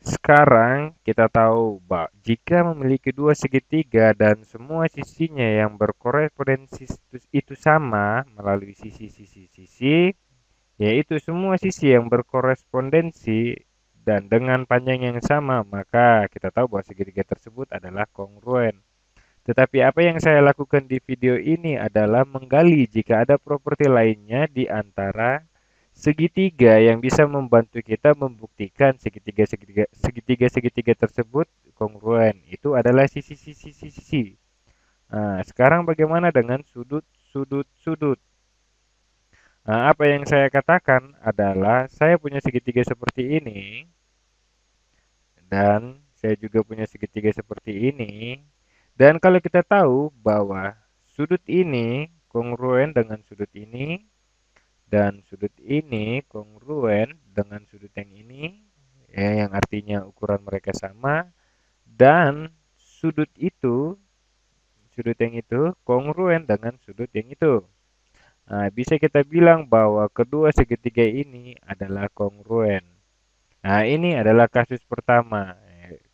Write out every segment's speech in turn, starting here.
Sekarang kita tahu bahwa jika memiliki dua segitiga dan semua sisinya yang berkorespondensi itu sama melalui sisi-sisi-sisi, yaitu semua sisi yang berkorespondensi dan dengan panjang yang sama, maka kita tahu bahwa segitiga tersebut adalah kongruen. Tetapi apa yang saya lakukan di video ini adalah menggali jika ada properti lainnya di antara segitiga yang bisa membantu kita membuktikan segitiga tersebut kongruen. Itu adalah sisi-sisi. Nah, sekarang bagaimana dengan sudut-sudut? Nah, apa yang saya katakan adalah saya punya segitiga seperti ini dan saya juga punya segitiga seperti ini. Dan kalau kita tahu bahwa sudut ini kongruen dengan sudut ini dan sudut ini kongruen dengan sudut yang ini, ya, yang artinya ukuran mereka sama, dan sudut itu, sudut yang itu kongruen dengan sudut yang itu. Nah, bisa kita bilang bahwa kedua segitiga ini adalah kongruen. Nah, ini adalah kasus pertama.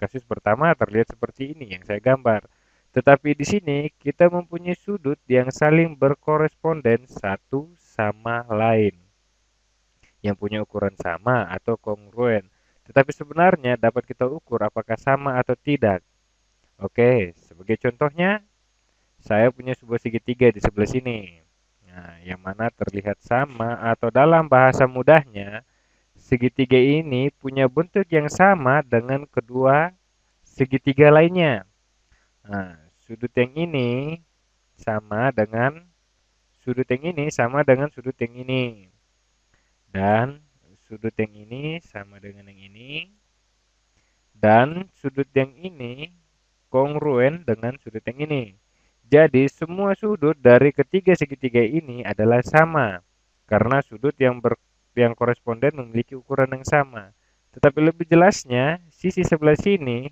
Kasus pertama terlihat seperti ini yang saya gambar. Tetapi di sini kita mempunyai sudut yang saling berkoresponden satu sama lain, yang punya ukuran sama atau kongruen. Tetapi sebenarnya dapat kita ukur apakah sama atau tidak. Oke, sebagai contohnya, saya punya sebuah segitiga di sebelah sini. Nah, yang mana terlihat sama atau dalam bahasa mudahnya, segitiga ini punya bentuk yang sama dengan kedua segitiga lainnya. Nah, sudut yang ini sama dengan sudut yang ini sama dengan sudut yang ini. Dan sudut yang ini sama dengan yang ini. Dan sudut yang ini kongruen dengan sudut yang ini. Jadi semua sudut dari ketiga segitiga ini adalah sama. Karena sudut yang koresponden memiliki ukuran yang sama. Tetapi lebih jelasnya, sisi sebelah sini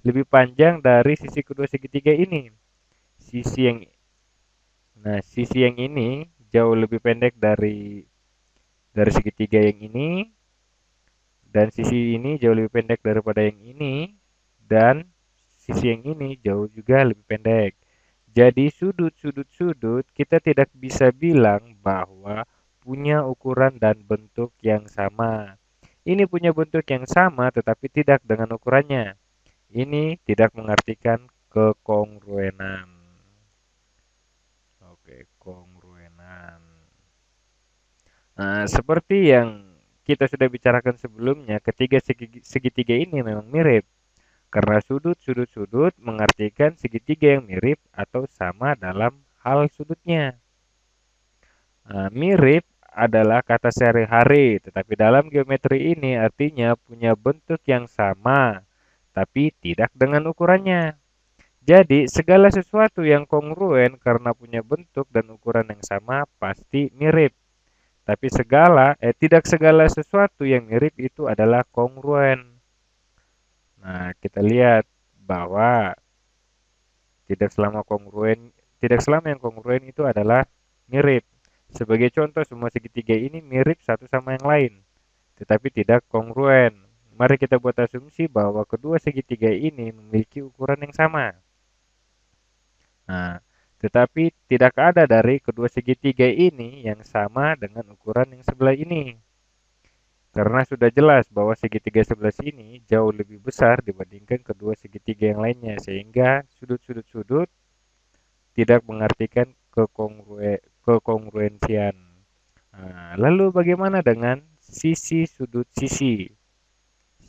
lebih panjang dari sisi kedua segitiga ini. Sisi yang sisi yang ini jauh lebih pendek dari segitiga yang ini, dan sisi ini jauh lebih pendek daripada yang ini, dan sisi yang ini jauh juga lebih pendek. Jadi sudut kita tidak bisa bilang bahwa punya ukuran dan bentuk yang sama. Ini punya bentuk yang sama tetapi tidak dengan ukurannya. Ini tidak mengartikan kekongruenan. Oke, kongruenan. Nah, seperti yang kita sudah bicarakan sebelumnya, ketiga segitiga ini memang mirip. Karena sudut mengartikan segitiga yang mirip atau sama dalam hal sudutnya. Nah, mirip adalah kata sehari-hari, tetapi dalam geometri ini artinya punya bentuk yang sama, tapi tidak dengan ukurannya. Jadi, segala sesuatu yang kongruen karena punya bentuk dan ukuran yang sama pasti mirip. Tapi tidak segala sesuatu yang mirip itu adalah kongruen. Nah, kita lihat bahwa tidak selama kongruen, tidak selama yang kongruen itu adalah mirip. Sebagai contoh, semua segitiga ini mirip satu sama yang lain, tetapi tidak kongruen. Mari kita buat asumsi bahwa kedua segitiga ini memiliki ukuran yang sama. Nah, tetapi tidak ada dari kedua segitiga ini yang sama dengan ukuran yang sebelah ini. Karena sudah jelas bahwa segitiga sebelah sini jauh lebih besar dibandingkan kedua segitiga yang lainnya, sehingga sudut-sudut tidak mengartikan kekongruensian. Nah, lalu bagaimana dengan sisi sudut sisi?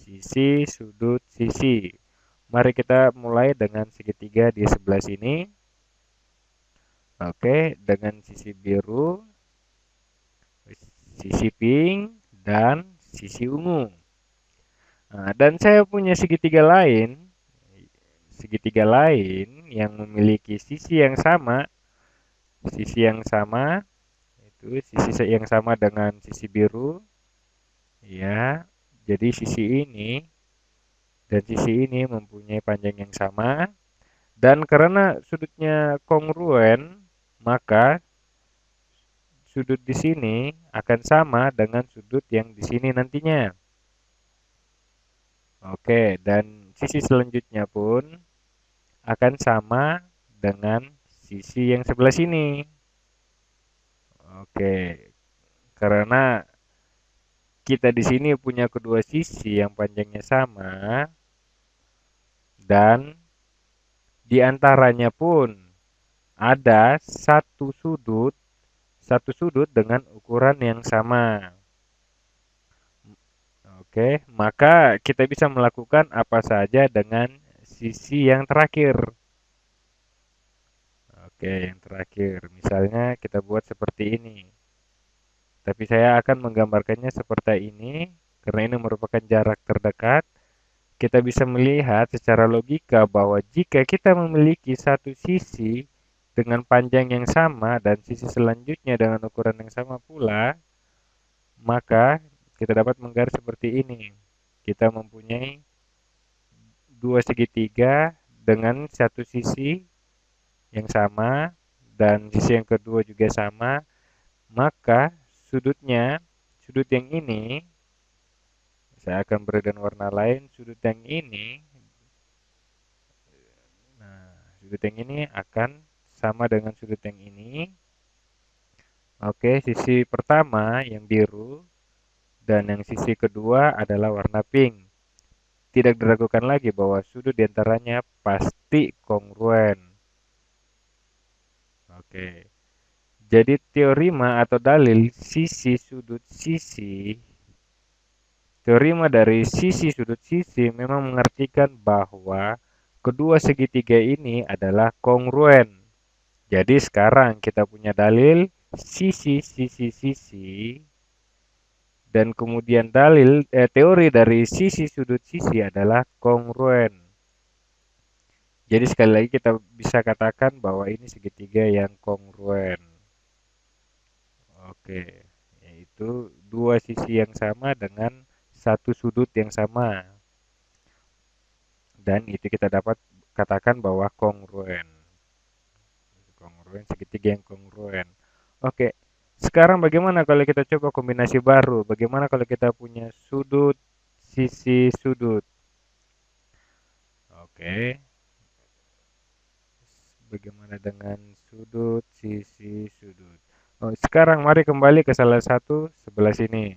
Sisi sudut sisi. Mari kita mulai dengan segitiga di sebelah sini. Oke, dengan sisi biru, sisi pink, dan sisi ungu. Nah, dan saya punya segitiga lain yang memiliki sisi yang sama, itu sisi yang sama dengan sisi biru, ya. Jadi sisi ini dan sisi ini mempunyai panjang yang sama, dan karena sudutnya kongruen, maka sudut di sini akan sama dengan sudut yang di sini nantinya. Oke, dan sisi selanjutnya pun akan sama dengan sisi yang sebelah sini. Oke, karena kita di sini punya kedua sisi yang panjangnya sama dan di antaranya pun ada satu sudut dengan ukuran yang sama. Oke, maka kita bisa melakukan apa saja dengan sisi yang terakhir. Oke, yang terakhir, misalnya kita buat seperti ini. Tapi saya akan menggambarkannya seperti ini karena ini merupakan jarak terdekat. Kita bisa melihat secara logika bahwa jika kita memiliki satu sisi dengan panjang yang sama dan sisi selanjutnya dengan ukuran yang sama pula, maka kita dapat menggaris seperti ini. Kita mempunyai dua segitiga dengan satu sisi yang sama dan sisi yang kedua juga sama, maka sudut yang ini, saya akan beri dengan warna lain, sudut yang ini akan sama dengan sudut yang ini. Oke, sisi pertama yang biru dan yang sisi kedua adalah warna pink. Tidak diragukan lagi bahwa sudut diantaranya pasti kongruen. Oke, jadi teorema atau dalil teorema dari sisi sudut sisi memang mengartikan bahwa kedua segitiga ini adalah kongruen. Jadi sekarang kita punya dalil sisi dan kemudian teori dari sisi sudut sisi adalah kongruen. Jadi sekali lagi kita bisa katakan bahwa ini segitiga yang kongruen. Oke, yaitu dua sisi yang sama dengan satu sudut yang sama. Dan itu kita dapat katakan bahwa kongruen. Kongruen, segitiga yang kongruen. Oke, sekarang bagaimana kalau kita coba kombinasi baru? Bagaimana kalau kita punya sisi sudut? Oke, bagaimana dengan sisi sudut? Oh, sekarang mari kembali ke salah satu sebelah sini.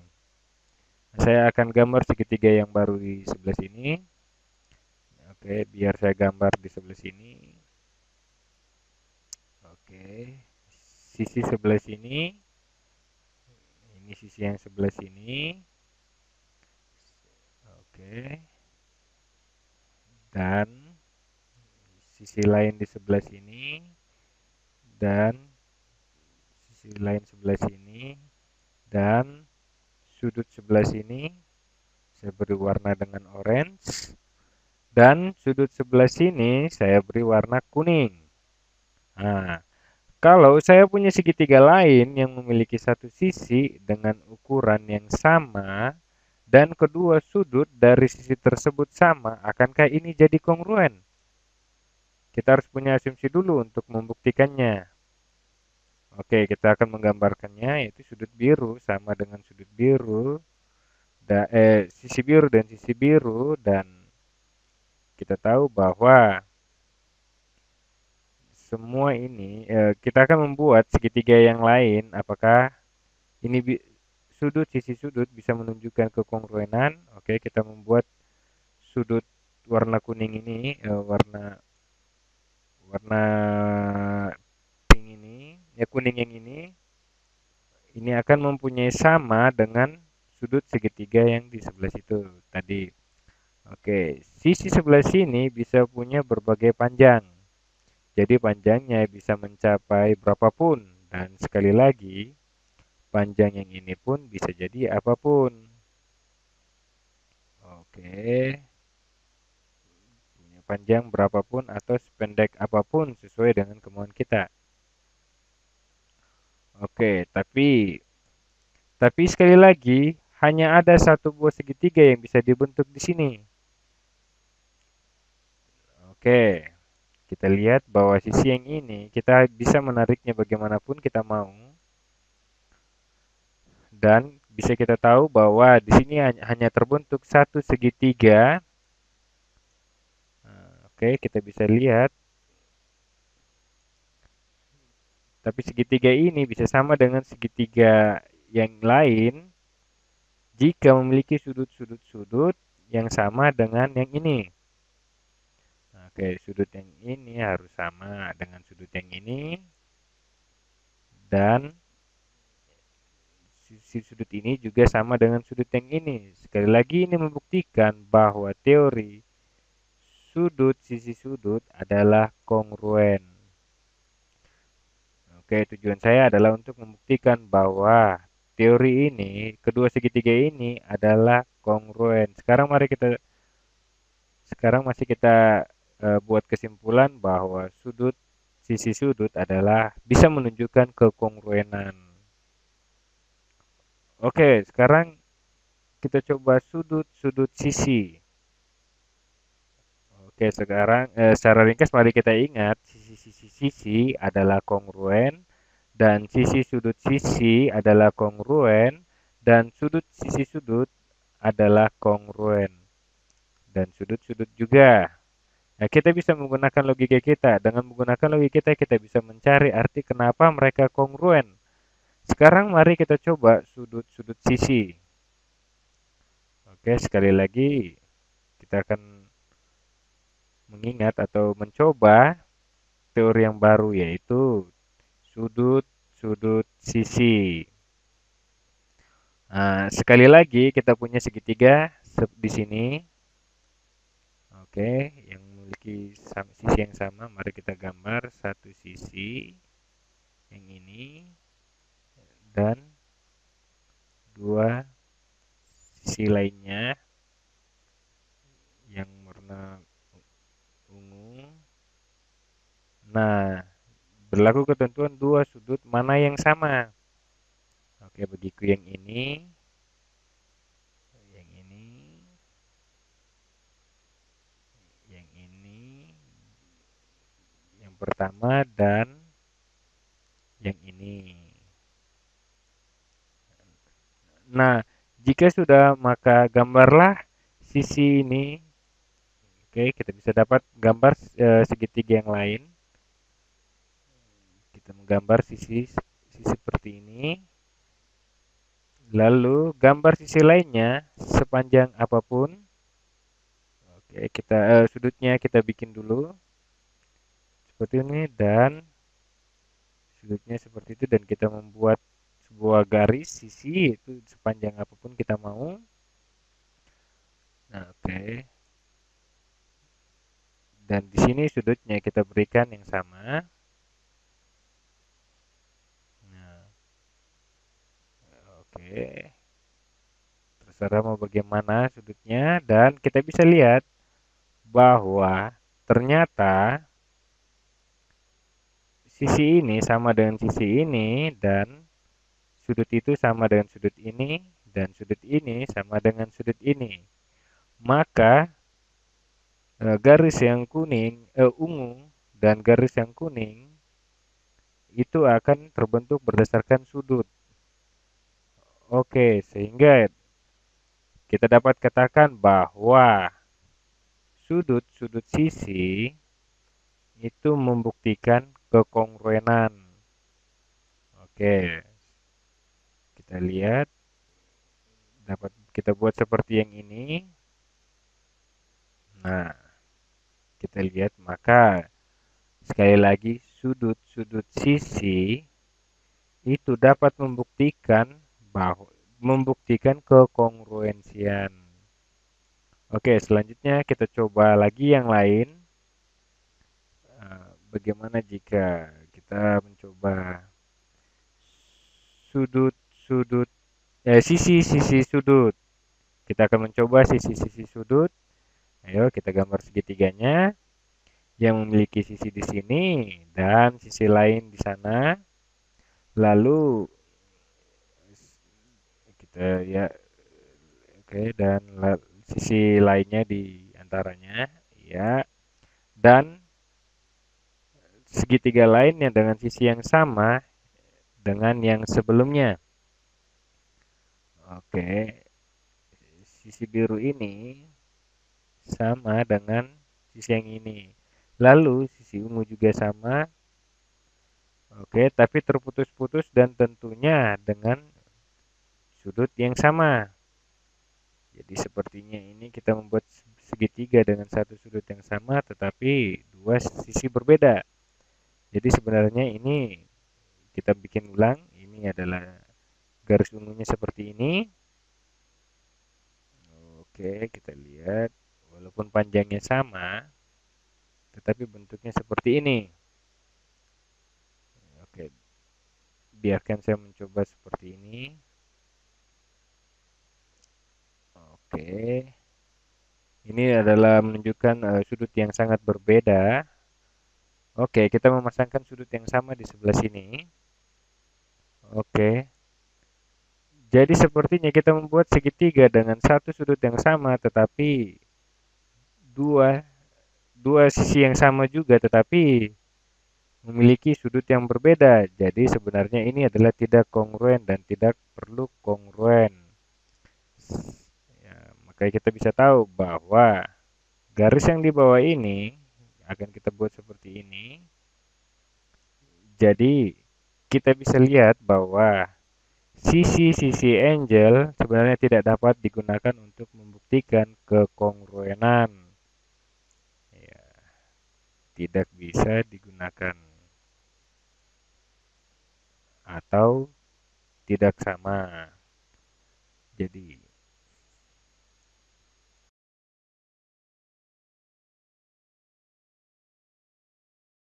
Saya akan gambar segitiga yang baru di sebelah sini. Oke, biar saya gambar di sebelah sini. Oke, sisi sebelah sini. Ini sisi yang sebelah sini. Oke, dan sisi lain di sebelah sini. Dan sisi lain sebelah sini. Dan sudut sebelah sini. Saya beri warna dengan orange. Dan sudut sebelah sini saya beri warna kuning. Nah, kalau saya punya segitiga lain yang memiliki satu sisi dengan ukuran yang sama dan kedua sudut dari sisi tersebut sama, akankah ini jadi kongruen? Kita harus punya asumsi dulu untuk membuktikannya. Oke, kita akan menggambarkannya yaitu sudut biru sama dengan sudut biru, sisi biru dan sisi biru, dan kita tahu bahwa semua ini kita akan membuat segitiga yang lain. Apakah ini sisi sudut bisa menunjukkan kekongruenan? Oke, kita membuat sudut warna kuning ini, warna warna pink ini, ya kuning yang ini akan mempunyai sama dengan sudut segitiga yang di sebelah situ tadi. Oke, sisi sebelah sini bisa punya berbagai panjang. Jadi panjangnya bisa mencapai berapapun. Dan sekali lagi, panjang yang ini pun bisa jadi apapun. Oke, punya panjang berapapun atau sependek apapun sesuai dengan kemauan kita. Oke, tapi sekali lagi hanya ada satu buah segitiga yang bisa dibentuk di sini. Oke, kita lihat bahwa sisi yang ini kita bisa menariknya bagaimanapun kita mau. Dan bisa kita tahu bahwa di sini hanya terbentuk satu segitiga Oke, kita bisa lihat. Tapi segitiga ini bisa sama dengan segitiga yang lain jika memiliki sudut-sudut yang sama dengan yang ini. Oke, sudut yang ini harus sama dengan sudut yang ini dan sisi sudut ini juga sama dengan sudut yang ini. Sekali lagi ini membuktikan bahwa teori sudut sisi sudut adalah kongruen. Oke, tujuan saya adalah untuk membuktikan bahwa teori ini, kedua segitiga ini adalah kongruen. Sekarang masih kita buat kesimpulan bahwa sisi sudut adalah bisa menunjukkan kekongruenan. Oke, sekarang kita coba sudut-sudut sisi. Oke, sekarang secara ringkas mari kita ingat sisi-sisi adalah kongruen dan sisi sudut sisi adalah kongruen dan sudut sisi sudut adalah kongruen dan sudut-sudut juga. Nah, kita bisa menggunakan logika kita. Dengan menggunakan logika kita, kita bisa mencari arti kenapa mereka kongruen. Sekarang mari kita coba sudut-sudut sisi. Oke, sekali lagi kita akan mengingat atau mencoba teori yang baru yaitu sudut-sudut sisi. Nah, sekali lagi kita punya segitiga di sini. Oke, yang memiliki sisi yang sama. Mari kita gambar satu sisi yang ini dan dua sisi lainnya yang warna ungu. Nah, berlaku ketentuan dua sudut mana yang sama. Oke, bagiku yang ini, yang ini, yang ini, yang pertama dan yang ini. Nah, jika sudah maka gambarlah sisi ini. Oke, kita bisa dapat gambar segitiga yang lain. Kita menggambar sisi seperti ini. Lalu gambar sisi lainnya sepanjang apapun. Oke, sudutnya kita bikin dulu seperti ini dan sudutnya seperti itu dan kita membuat sebuah garis sisi itu sepanjang apapun kita mau. Nah, oke. Dan di sini sudutnya kita berikan yang sama. Nah, oke. Terserah mau bagaimana sudutnya dan kita bisa lihat bahwa ternyata sisi ini sama dengan sisi ini dan sudut itu sama dengan sudut ini dan sudut ini sama dengan sudut ini. Maka garis yang ungu dan garis yang kuning itu akan terbentuk berdasarkan sudut. Oke, sehingga kita dapat katakan bahwa sudut-sudut sisi itu membuktikan kekongruenan. Oke, kita lihat dapat kita buat seperti yang ini. Nah, kita lihat maka sekali lagi sudut-sudut sisi itu dapat membuktikan kekongruensian. Oke, selanjutnya kita coba lagi yang lain. Bagaimana jika kita mencoba sudut-sudut sisi-sisi sudut. Kita akan mencoba sisi-sisi sudut. Ayo kita gambar segitiganya yang memiliki sisi di sini dan sisi lain di sana. Lalu kita ya oke dan sisi lainnya di antaranya ya dan segitiga lainnya dengan sisi yang sama dengan yang sebelumnya. Oke, sisi biru ini sama dengan sisi yang ini. Lalu sisi ungu juga sama. Oke, tapi terputus-putus dan tentunya dengan sudut yang sama. Jadi sepertinya ini kita membuat segitiga dengan satu sudut yang sama tetapi dua sisi berbeda. Jadi sebenarnya ini kita bikin ulang. Ini adalah garis ungunya seperti ini. Oke, kita lihat. Walaupun panjangnya sama, tetapi bentuknya seperti ini. Oke, biarkan saya mencoba seperti ini. Oke, ini adalah menunjukkan sudut yang sangat berbeda. Oke, kita memasangkan sudut yang sama di sebelah sini. Oke, jadi sepertinya kita membuat segitiga dengan satu sudut yang sama, tetapi dua dua sisi yang sama juga, tetapi memiliki sudut yang berbeda. Jadi sebenarnya ini adalah tidak kongruen dan tidak perlu kongruen. Ya, makanya kita bisa tahu bahwa garis yang di bawah ini akan kita buat seperti ini. Jadi kita bisa lihat bahwa sisi-sisi angel sebenarnya tidak dapat digunakan untuk membuktikan kekongruenan. Ya, tidak bisa digunakan atau tidak sama. Jadi